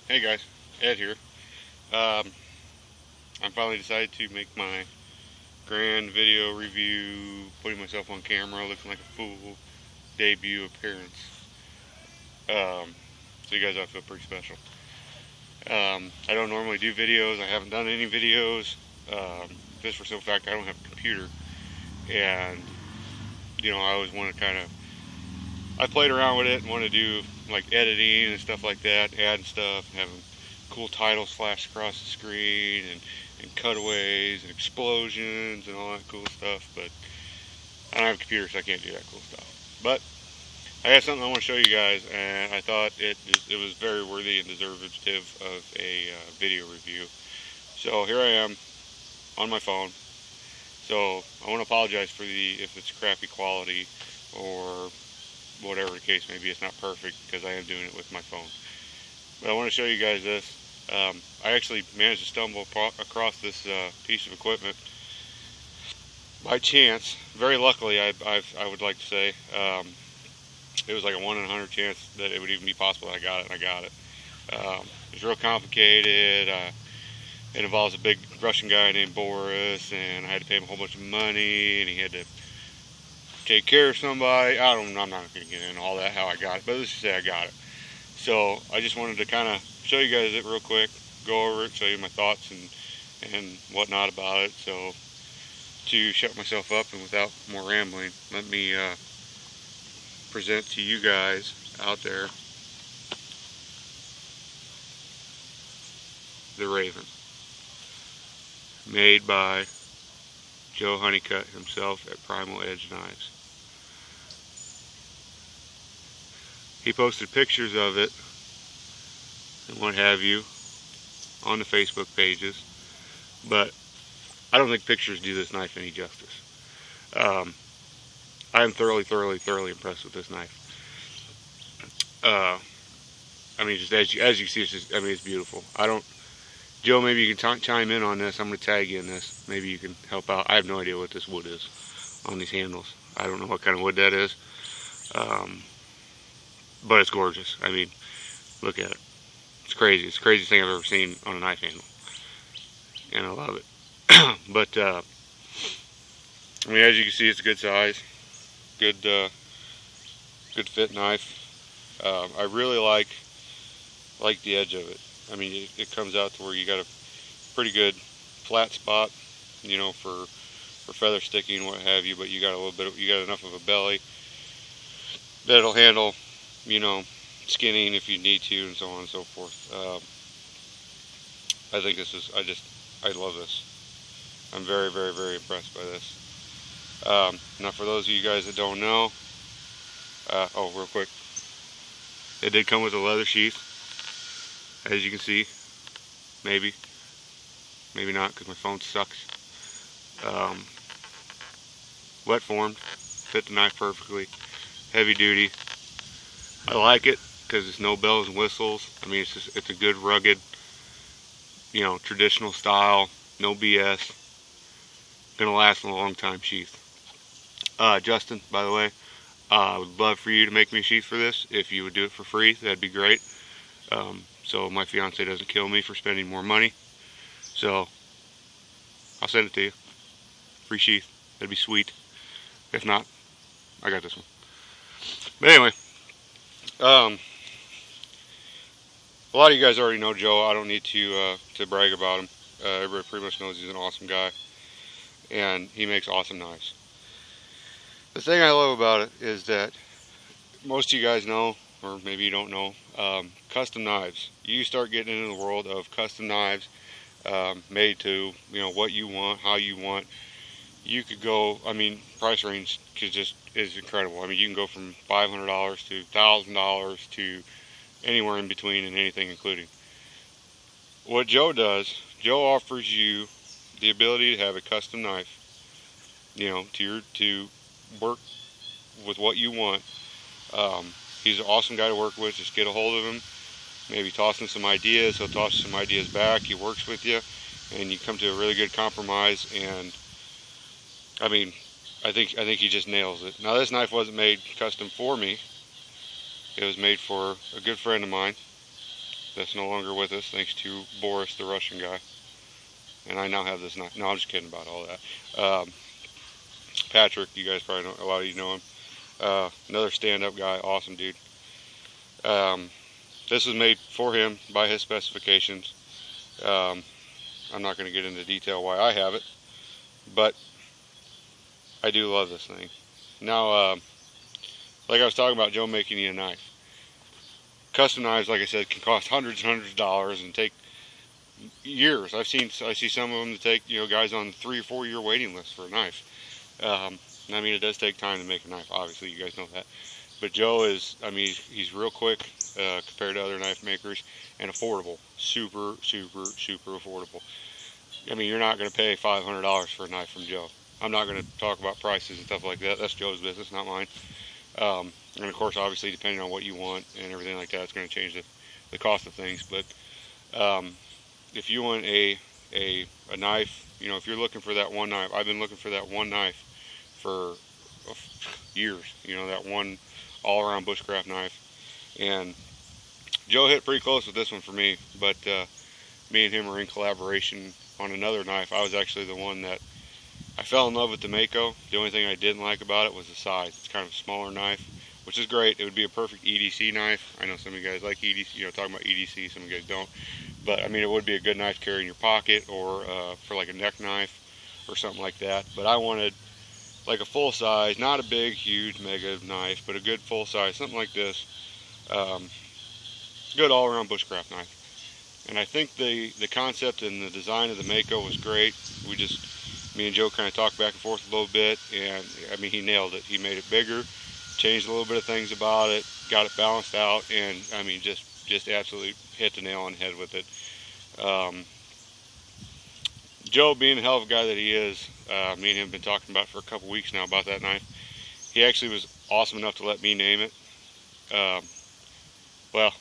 Hey guys, Ed here. Um, I finally decided to make my grand video review, putting myself on camera, looking like a fool, debut appearance. So you guys, I feel pretty special. I don't normally do videos. I haven't done any videos, just for the simple fact I don't have a computer, and I always want to I played around with it and want to do like editing and stuff like that, adding stuff, and having cool titles flash across the screen, and cutaways and explosions and all that cool stuff. But I don't have a computer, so I can't do that cool stuff. But I have something I want to show you guys, and I thought it was very worthy and deservative of a video review. So here I am on my phone. So I want to apologize for if it's crappy quality or whatever the case may be. It's not perfect because I am doing it with my phone. But I want to show you guys this. I actually managed to stumble across this piece of equipment by chance. Very luckily, I would like to say. It was like a 1 in 100 chance that it would even be possible that I got it, and I got it. It's real complicated. It involves a big Russian guy named Boris, and I had to pay him a whole bunch of money, and he had to take care of somebody. I'm not going to get into all that, how I got it, but let's just say I got it. So I just wanted to kind of show you guys it real quick, go over it, show you my thoughts and whatnot about it. So to shut myself up and without more rambling, let me present to you guys out there the Raven, made by Joe Honeycutt himself at Primal Edge Knives. He posted pictures of it and what have you on the Facebook pages, but I don't think pictures do this knife any justice. I am thoroughly impressed with this knife. I mean, just as you see, it's beautiful. Joe, maybe you can chime in on this. I'm going to tag you in this. Maybe you can help out. I have no idea what this wood is on these handles. I don't know what kind of wood that is. But it's gorgeous. I mean, look at it. It's crazy. It's the craziest thing I've ever seen on a knife handle. And I love it. But, I mean, as you can see, it's a good size. Good fit knife. I really like the edge of it. I mean, it comes out to where you got a pretty good flat spot, for feather sticking, what have you. But you got enough of a belly that'll handle, skinning if you need to, and so on and so forth. I think I love this. I'm very impressed by this. Now, for those of you guys that don't know, real quick, it did come with a leather sheath, as you can see. Maybe not, because my phone sucks. Wet formed, fit the knife perfectly, heavy duty. I like it because it's no bells and whistles. I mean, it's a good rugged, traditional style, no BS. Gonna last a long time sheath. Justin, by the way, I would love for you to make me a sheath for this. If you would do it for free, that'd be great. So my fiance doesn't kill me for spending more money. So I'll send it to you. Free sheath. That'd be sweet. If not, I got this one. But anyway, a lot of you guys already know Joe. I don't need to brag about him. Everybody pretty much knows he's an awesome guy, and he makes awesome knives. The thing I love about it is that most of you guys know, or maybe you don't know, custom knives. You start getting into the world of custom knives, made to what you want, how you want. You could go. I mean, price range is incredible. I mean, you can go from $500 to $1,000 to anywhere in between, and anything including. What Joe does, Joe offers you the ability to have a custom knife, to work with what you want. He's an awesome guy to work with. Just get a hold of him. Maybe toss him some ideas. He'll toss you some ideas back. He works with you, and you come to a really good compromise. And I mean, I think he just nails it. Now, this knife wasn't made custom for me. It was made for a good friend of mine. that's no longer with us, thanks to Boris, the Russian guy. And I now have this knife. No, I'm just kidding about all that. Patrick, you guys probably know, a lot of you know him. Another stand-up guy, awesome dude. This was made for him by his specifications. I'm not going to get into detail why I have it, but I do love this thing. Now, like I was talking about Joe making you a knife. Custom knives, like I said, can cost hundreds and hundreds of dollars and take years. I see some of them that take, you know, guys on 3 or 4 year waiting lists for a knife. I mean, it does take time to make a knife. Obviously, you guys know that. But Joe is, I mean, he's real quick compared to other knife makers, and affordable. Super, super, super affordable. I mean, you're not going to pay $500 for a knife from Joe. I'm not going to talk about prices and stuff like that. That's Joe's business, not mine. And of course, obviously, depending on what you want and everything like that, it's going to change the cost of things. But if you want a knife, you know, if you're looking for that one knife, I've been looking for that one knife for years. You know, that one all-around bushcraft knife. And Joe hit pretty close with this one for me. But me and him are in collaboration on another knife. I was actually the one that I fell in love with the Mako. The only thing I didn't like about it was the size. It's kind of a smaller knife, which is great. It would be a perfect EDC knife. I know some of you guys like EDC, you know, talking about EDC, some of you guys don't. But I mean, it would be a good knife to carry in your pocket, or for like a neck knife or something like that. But I wanted like a full size, not a big, huge, mega knife, but a good full size, something like this. Good all-around bushcraft knife. And I think the concept and the design of the Mako was great. Me and Joe kind of talked back and forth a little bit, and I mean, he nailed it. He made it bigger, changed a little bit of things about it, got it balanced out, and I mean, just absolutely hit the nail on the head with it. Joe, being the hell of a guy that he is, me and him have been talking about for a couple weeks now about that knife. He actually was awesome enough to let me name it. Well,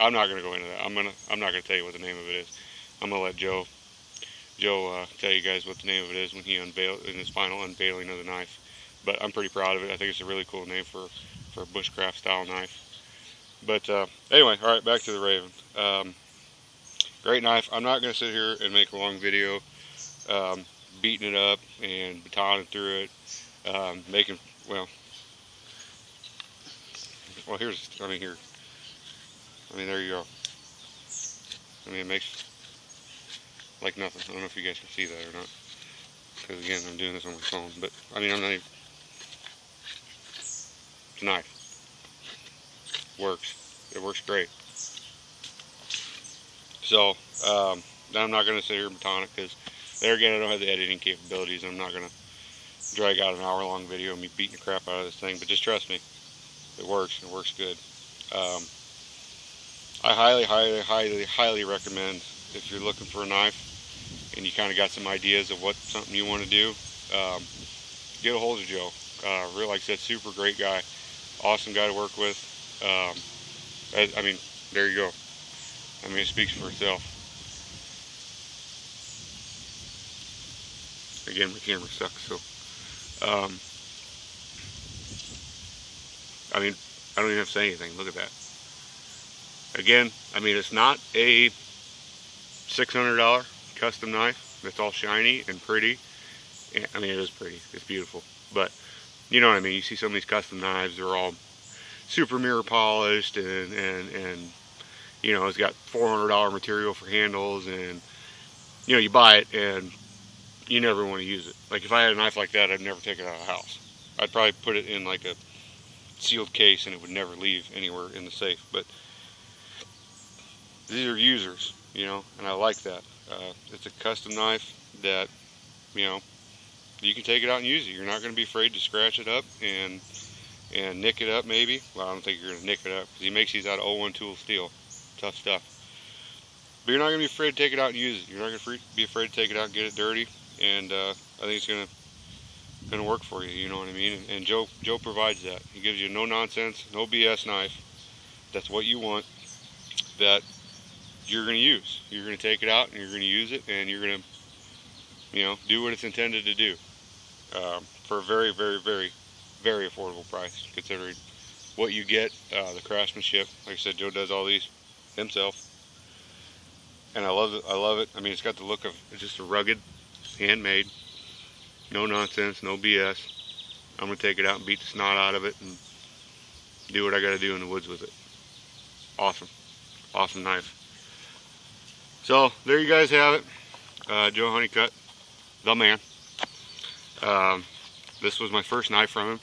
I'm not going to go into that. I'm not going to tell you what the name of it is. I'm going to let Joe tell you guys what the name of it is when he unveiled in his final unveiling of the knife. But I'm pretty proud of it. I think it's a really cool name for a bushcraft style knife. But anyway, all right, back to the Raven. Great knife. I'm not going to sit here and make a long video beating it up and batoning through it, well, here's, I mean, there you go. I mean, it makes like nothing. I don't know if you guys can see that or not, because again, I'm doing this on my phone, but I mean, I'm not even, it's a knife. Works. It works great. So, I'm not going to sit here and baton it, because there again, I don't have the editing capabilities. I'm not going to drag out an hour-long video of me beating the crap out of this thing, but just trust me, it works. It works good. I highly recommend, if you're looking for a knife and you kind of got some ideas of something you want to do, get a hold of Joe. Really, like I said, super great guy, awesome guy to work with. I mean, there you go. I mean, it speaks for itself. Again, my camera sucks, so I mean, I don't even have to say anything. Look at that. Again, I mean, it's not a $600 custom knife. It's all shiny and pretty. I mean, it is pretty. It's beautiful. But, you know what I mean? You see some of these custom knives, they're all super mirror polished, and you know, it's got $400 material for handles, and, you know, you buy it, and you never want to use it. Like, if I had a knife like that, I'd never take it out of the house. I'd probably put it in, like, a sealed case, and it would never leave anywhere in the safe. But these are users, you know, and I like that. It's a custom knife that, you know, you can take it out and use it. You're not going to be afraid to scratch it up and nick it up, maybe. Well, I don't think you're going to nick it up, because he makes these out of 01 tool steel. Tough stuff. But you're not going to be afraid to take it out and use it. You're not going to be afraid to take it out and get it dirty. And I think it's going to work for you, you know what I mean? And Joe provides that. He gives you no nonsense, no BS knife. That's what you want, that you're going to use. You're going to take it out and you're going to use it, and you're going to, you know, do what it's intended to do, for a very, very, very, very affordable price, considering what you get, the craftsmanship. Like I said, Joe does all these himself. And I love it. I love it. I mean, it's got the look of just a rugged, handmade, no nonsense, no BS. I'm gonna take it out and beat the snot out of it and do what I gotta do in the woods with it. Awesome, awesome knife. So there you guys have it. Joe Honeycutt, the man. This was my first knife from him.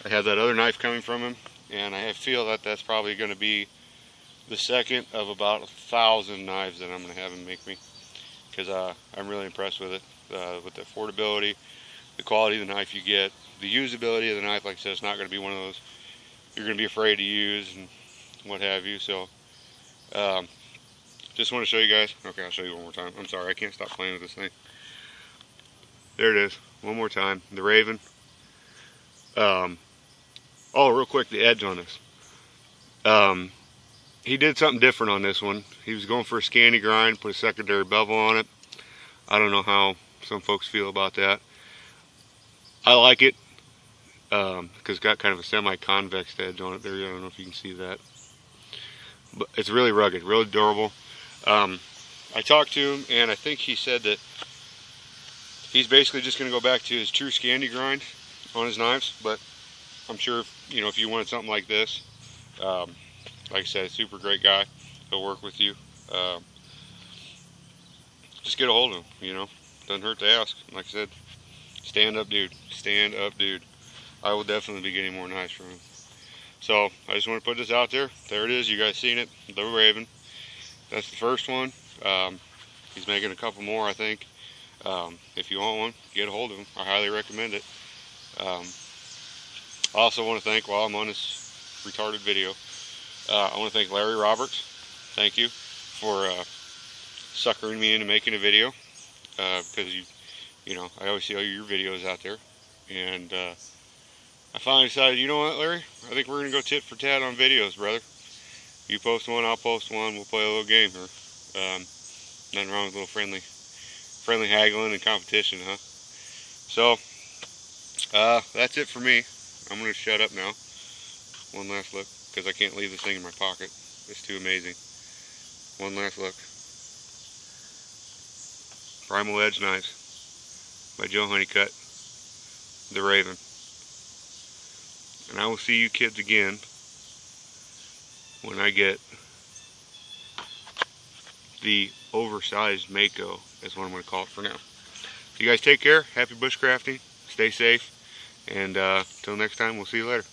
I have that other knife coming from him, and I feel that that's probably going to be the second of about 1,000 knives that I'm going to have him make me, because I'm really impressed with it, with the affordability, the quality of the knife you get, the usability of the knife. Like I said, it's not going to be one of those you're going to be afraid to use and what have you. So just want to show you guys. Okay, I'll show you one more time. I'm sorry, I can't stop playing with this thing. There it is, one more time. The Raven. Oh, real quick, the edge on this. He did something different on this one. He was going for a scanty grind, put a secondary bevel on it. I don't know how some folks feel about that. I like it because it's got kind of a semi-convex edge on it there. I don't know if you can see that. But it's really rugged, really durable. I talked to him, and I think he said that he's basically just going to go back to his true scanty grind on his knives. But I'm sure, if you wanted something like this, like I said, super great guy. He'll work with you. Just get a hold of him, Doesn't hurt to ask. Like I said, stand up dude. Stand up dude. I will definitely be getting more knives from him. So I just want to put this out there. There it is. You guys seen it. The Raven. That's the first one. He's making a couple more, I think. If you want one, get a hold of him. I highly recommend it. I also want to thank, while I'm on this retarded video, I want to thank Larry Roberts. Thank you for suckering me into making a video, because I always see all your videos out there, and I finally decided, you know what, Larry, I think we're gonna go tit for tat on videos, brother. You post one, I'll post one. We'll play a little game here. Nothing wrong with a little friendly haggling and competition, huh? So that's it for me. I'm gonna shut up now. One last look, because I can't leave this thing in my pocket. It's too amazing. One last look. Primal Edge Knives by Joe Honeycutt, the Raven. And I will see you kids again when I get the oversized Mako, is what I'm going to call it for now. You guys take care. Happy bushcrafting. Stay safe. And until next time, we'll see you later.